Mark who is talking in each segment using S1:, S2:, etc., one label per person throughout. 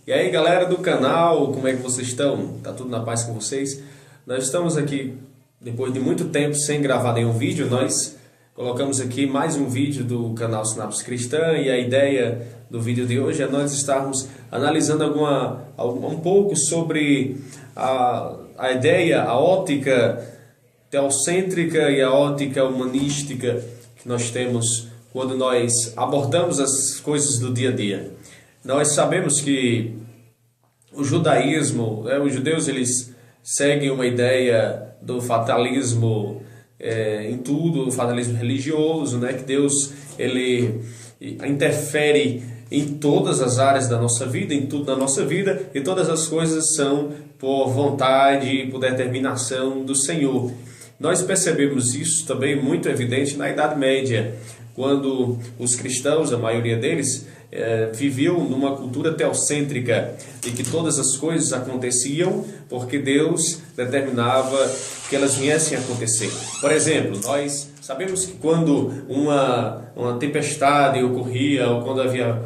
S1: E aí, galera do canal, como é que vocês estão? Tá tudo na paz com vocês? Nós estamos aqui, depois de muito tempo sem gravar nenhum vídeo, nós colocamos aqui mais um vídeo do canal Sinapse Cristã, e a ideia do vídeo de hoje é nós estarmos analisando um pouco sobre a ideia, a ótica teocêntrica e a ótica humanística que nós temos quando nós abordamos as coisas do dia a dia. Nós sabemos que o judaísmo, os judeus, eles seguem uma ideia do fatalismo em tudo, o fatalismo religioso, que Deus ele interfere em todas as áreas da nossa vida, em tudo da nossa vida, e todas as coisas são por vontade e por determinação do Senhor. Nós percebemos isso também muito evidente na Idade Média, quando os cristãos, a maioria deles, viviam numa cultura teocêntrica, de que todas as coisas aconteciam porque Deus determinava que elas viessem a acontecer. Por exemplo, nós sabemos que quando uma tempestade ocorria, ou quando havia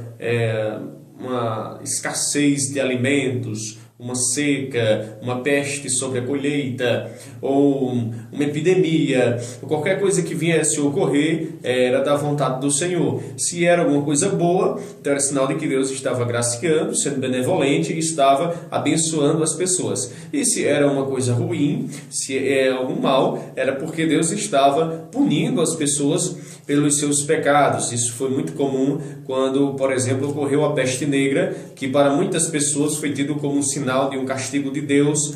S1: uma escassez de alimentos, uma seca, uma peste sobre a colheita, ou uma epidemia, ou qualquer coisa que viesse a ocorrer, era da vontade do Senhor. Se era alguma coisa boa, então era sinal de que Deus estava graciando, sendo benevolente, e estava abençoando as pessoas. E se era uma coisa ruim, se é algum mal, era porque Deus estava punindo as pessoas pelos seus pecados. Isso foi muito comum quando, por exemplo, ocorreu a peste negra, que para muitas pessoas foi tido como um sinal de um castigo de Deus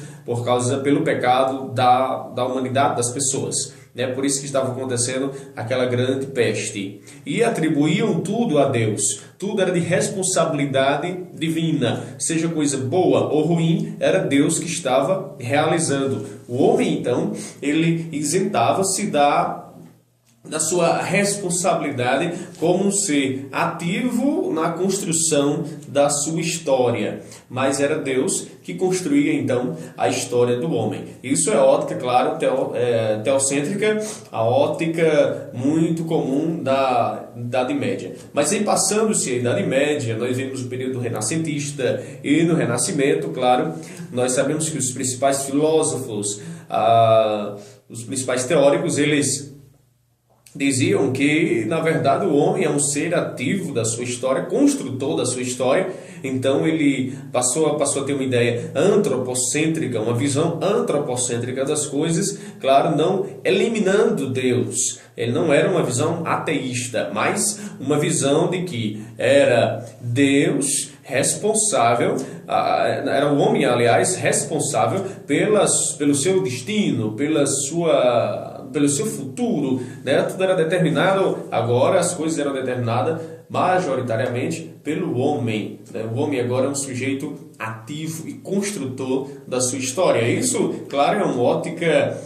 S1: pelo pecado da humanidade, das pessoas. Por isso que estava acontecendo aquela grande peste. E atribuíam tudo a Deus. Tudo era de responsabilidade divina. Seja coisa boa ou ruim, era Deus que estava realizando. O homem, então, ele isentava-se da sua responsabilidade como um ser ativo na construção da sua história. Mas era Deus que construía, então, a história do homem. Isso é ótica, claro, teocêntrica, a ótica muito comum da Idade Média. Mas em passando-se a Idade Média, nós vemos o período renascentista, e no Renascimento, claro, nós sabemos que os principais filósofos, os principais teóricos, eles diziam que, na verdade, o homem é um ser ativo da sua história, construtor da sua história. Então ele passou a ter uma ideia antropocêntrica, uma visão antropocêntrica das coisas, claro, não eliminando Deus. Ele não era uma visão ateísta, mas uma visão de que era Deus responsável, era o homem, aliás, responsável pelo seu destino, pelo seu futuro, Tudo era determinado, agora as coisas eram determinadas majoritariamente pelo homem. O homem agora é um sujeito ativo e construtor da sua história. Isso, claro, é uma ótica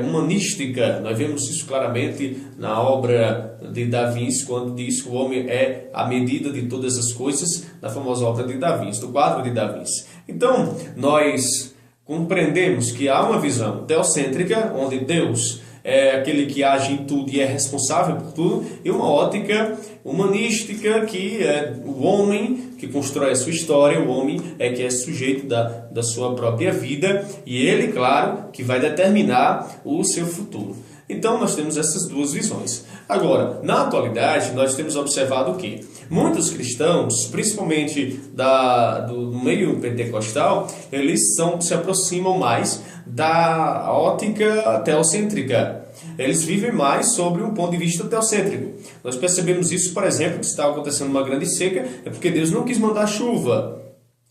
S1: humanística. Nós vemos isso claramente na obra de Da Vinci, quando diz que o homem é a medida de todas as coisas, na famosa obra de Da Vinci, do quadro de Da Vinci. Então, nós compreendemos que há uma visão teocêntrica, onde Deus é aquele que age em tudo e é responsável por tudo, e uma ótica humanística, que é o homem que constrói a sua história, o homem é que é sujeito da sua própria vida, e ele, claro, que vai determinar o seu futuro. Então, nós temos essas duas visões. Agora, na atualidade, nós temos observado o quê? Muitos cristãos, principalmente do meio pentecostal, eles se aproximam mais da ótica teocêntrica. Eles vivem mais sobre um ponto de vista teocêntrico. Nós percebemos isso, por exemplo, que está acontecendo uma grande seca, é porque Deus não quis mandar chuva,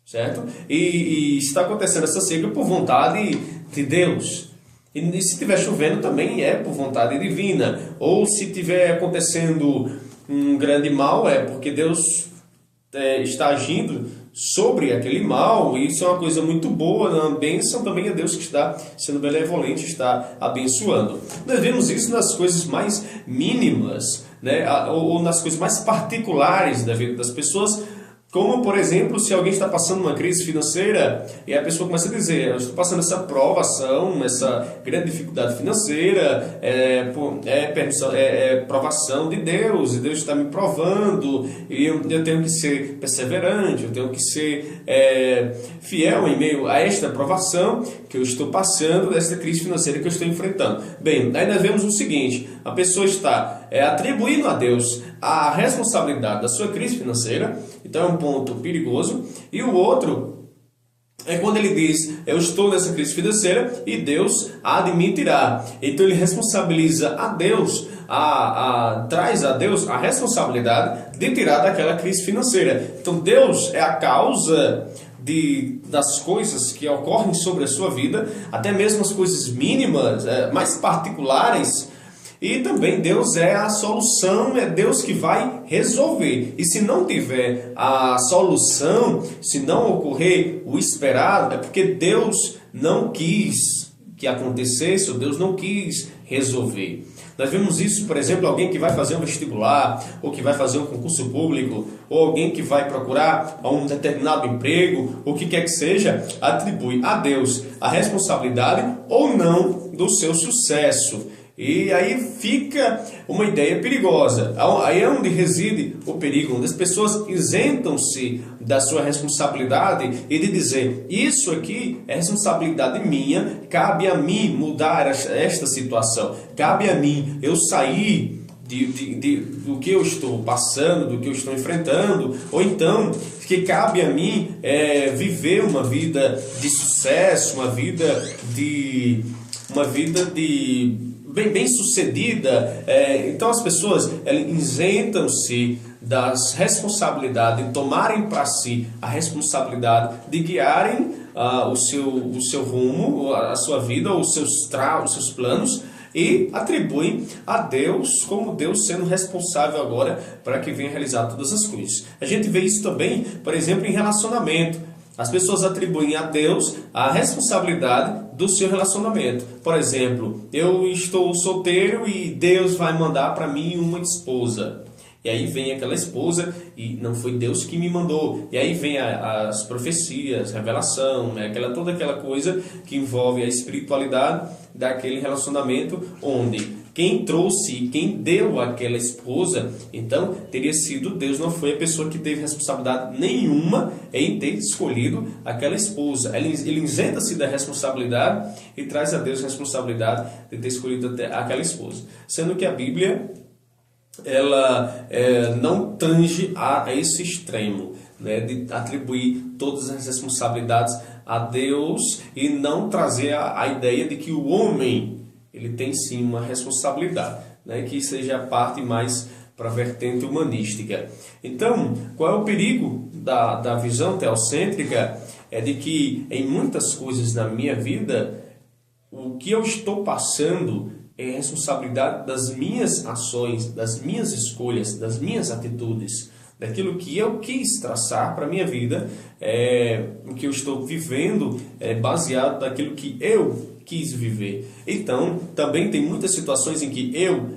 S1: certo? E está acontecendo essa seca por vontade de Deus. E se estiver chovendo também é por vontade divina. Ou se estiver acontecendo um grande mal, é porque Deus está agindo sobre aquele mal, e isso é uma coisa muito boa. A bênção também é Deus que está sendo benevolente, está abençoando. Nós vemos isso nas coisas mais mínimas, ou nas coisas mais particulares da vida das pessoas, Como, por exemplo, se alguém está passando uma crise financeira e a pessoa começa a dizer: eu estou passando essa provação, essa grande dificuldade financeira, provação de Deus, e Deus está me provando, e eu tenho que ser perseverante, eu tenho que ser fiel em meio a esta provação que eu estou passando, desta crise financeira que eu estou enfrentando. Bem, aí nós vemos o seguinte: a pessoa está atribuindo a Deus a responsabilidade da sua crise financeira, então é um ponto perigoso. E o outro é quando ele diz: eu estou nessa crise financeira e Deus a admitirá. Então ele responsabiliza a Deus, traz a Deus a responsabilidade de tirar daquela crise financeira. Então Deus é a causa das coisas que ocorrem sobre a sua vida, até mesmo as coisas mínimas, mais particulares. E também Deus é a solução, é Deus que vai resolver. E se não tiver a solução, se não ocorrer o esperado, é porque Deus não quis que acontecesse, ou Deus não quis resolver. Nós vemos isso, por exemplo, alguém que vai fazer um vestibular, ou que vai fazer um concurso público, ou alguém que vai procurar um determinado emprego, o que quer que seja, atribui a Deus a responsabilidade ou não do seu sucesso. E aí fica uma ideia perigosa. Aí é onde reside o perigo, onde as pessoas isentam-se da sua responsabilidade e de dizer: isso aqui é responsabilidade minha, cabe a mim mudar esta situação, cabe a mim eu sair do que eu estou passando, do que eu estou enfrentando, ou então que cabe a mim viver uma vida de sucesso, uma vida bem sucedida. Então as pessoas isentam-se das responsabilidades, de tomarem para si a responsabilidade de guiarem o seu rumo, a sua vida, os seus planos, e atribuem a Deus como Deus sendo responsável agora para que venha realizar todas as coisas. A gente vê isso também, por exemplo, em relacionamento. As pessoas atribuem a Deus a responsabilidade do seu relacionamento. Por exemplo, eu estou solteiro e Deus vai mandar para mim uma esposa. E aí vem aquela esposa e não foi Deus que me mandou. E aí vem as profecias, revelação, toda aquela coisa que envolve a espiritualidade daquele relacionamento, onde quem trouxe, quem deu aquela esposa, então teria sido Deus, não foi a pessoa que teve responsabilidade nenhuma em ter escolhido aquela esposa. Ele isenta-se da responsabilidade e traz a Deus a responsabilidade de ter escolhido aquela esposa. Sendo que a Bíblia, ela não tange a esse extremo, né, de atribuir todas as responsabilidades a Deus e não trazer a ideia de que o homem ele tem sim uma responsabilidade, né, que seja a parte mais para a vertente humanística. Então, qual é o perigo da visão teocêntrica? É de que em muitas coisas na minha vida, o que eu estou passando é responsabilidade das minhas ações, das minhas escolhas, das minhas atitudes, daquilo que eu quis traçar para a minha vida, o que eu estou vivendo é baseado naquilo que eu quis viver. Então, também tem muitas situações em que eu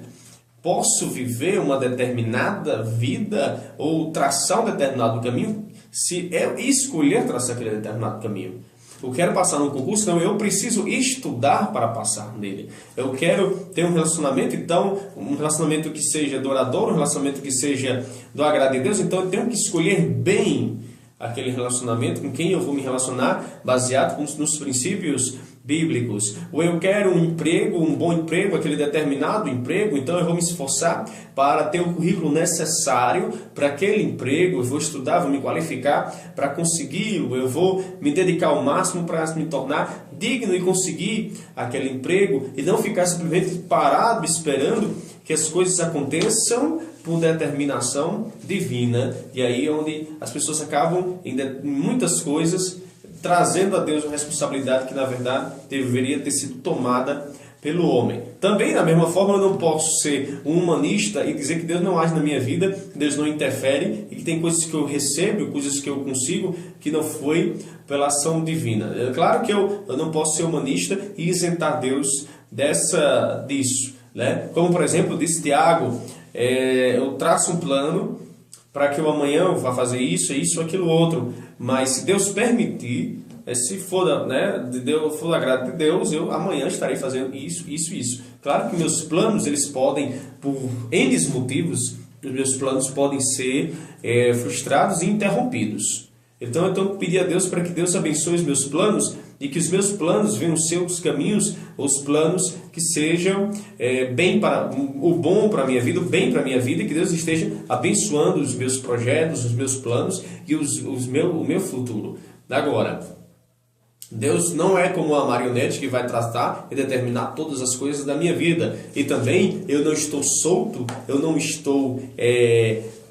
S1: posso viver uma determinada vida ou traçar um determinado caminho se eu escolher traçar aquele determinado caminho. Eu quero passar num concurso, então eu preciso estudar para passar nele. Eu quero ter um relacionamento, então, um relacionamento que seja duradouro, um relacionamento que seja do agrado de Deus, então eu tenho que escolher bem aquele relacionamento, com quem eu vou me relacionar, baseado nos princípios bíblicos. Ou eu quero um emprego, um bom emprego, aquele determinado emprego, então eu vou me esforçar para ter o currículo necessário para aquele emprego, eu vou estudar, vou me qualificar para consegui-lo, eu vou me dedicar ao máximo para me tornar digno e conseguir aquele emprego e não ficar simplesmente parado esperando que as coisas aconteçam por determinação divina. E aí é onde as pessoas acabam em muitas coisas trazendo a Deus uma responsabilidade que na verdade deveria ter sido tomada pelo homem. Também da mesma forma eu não posso ser um humanista e dizer que Deus não age na minha vida, que Deus não interfere e que tem coisas que eu recebo, coisas que eu consigo, que não foi pela ação divina. É claro que eu não posso ser humanista e isentar Deus disso, né? Como por exemplo disse Tiago, eu traço um plano para que o amanhã eu vá fazer isso, aquilo, outro. Mas se Deus permitir, se for, for da graça de Deus, eu amanhã estarei fazendo isso. Claro que meus planos, eles podem, por N motivos, os meus planos podem ser frustrados e interrompidos. Então eu tenho que pedir a Deus para que Deus abençoe os meus planos e que os meus planos venham os seus caminhos, os planos que sejam bem para o bom para a minha vida, o bem para a minha vida, e que Deus esteja abençoando os meus projetos, os meus planos e o meu futuro. Agora, Deus não é como uma marionete que vai tratar e determinar todas as coisas da minha vida. E também eu não estou solto, eu não estou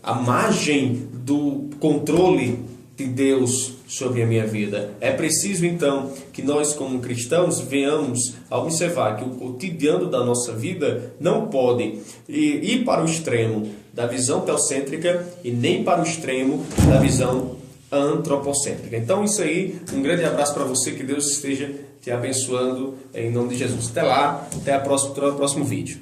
S1: à margem do controle de Deus sobre a minha vida. É preciso então que nós, como cristãos, venhamos a observar que o cotidiano da nossa vida não pode ir para o extremo da visão teocêntrica e nem para o extremo da visão antropocêntrica. Então isso aí, um grande abraço para você, que Deus esteja te abençoando em nome de Jesus. Até lá, até o próximo vídeo.